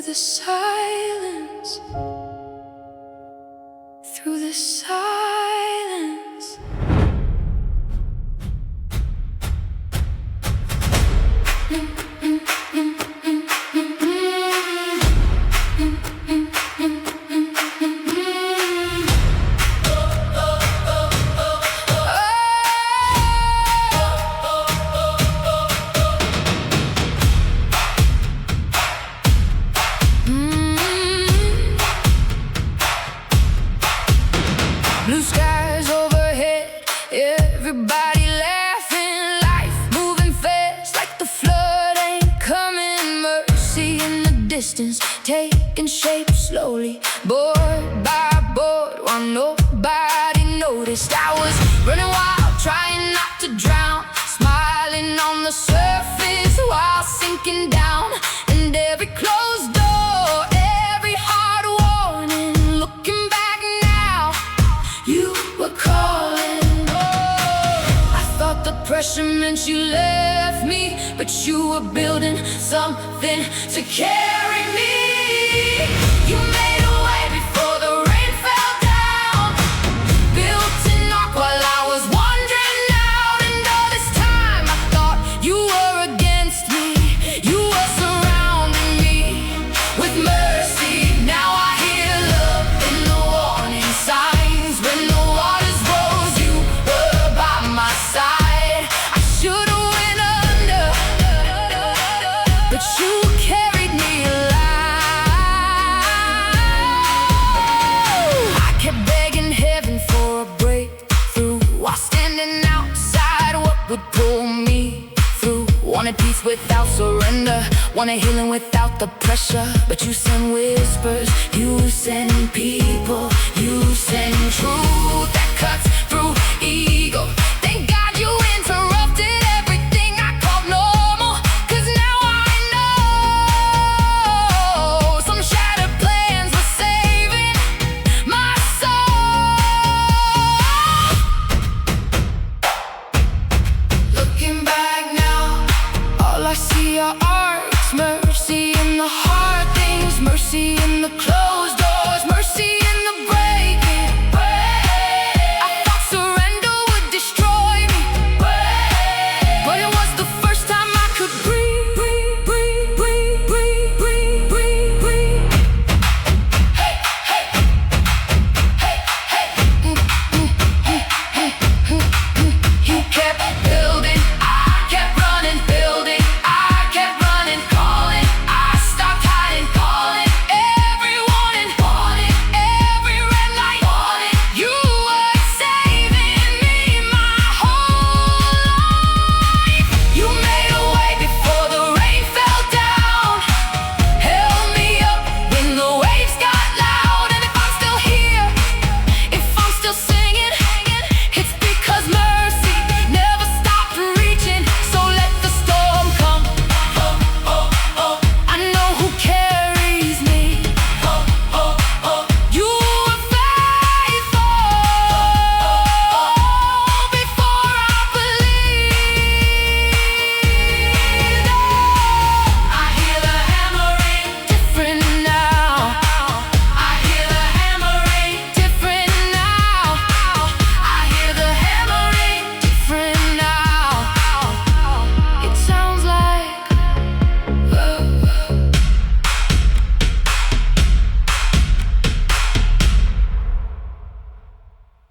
the silence, through the silence. Blue skies overhead, everybody laughing, life moving fast like the flood ain't coming. Mercy in the distance, taking shape slowly, board by board, while nobody noticed. I was running wild, trying not to drown, smiling on the surface while sinking down. And every closed door, every hard warning, looking back now, you were calling. Oh, I thought the pressure meant you left me, but you were building something to carry me. You made a way before the rain fell down, built an ark while I was wandering out. And all this time I thought you were against me, you were surrounding me with mercy. Now I hear love in the warning signs. When the waters rose, you were by my side. I should've went under, but you carried me alive. I kept begging heaven for a breakthrough while standing outside what would pull me through. Wanted peace without surrender, wanted healing without the pressure. But you send whispers, you send people, you send truth that cuts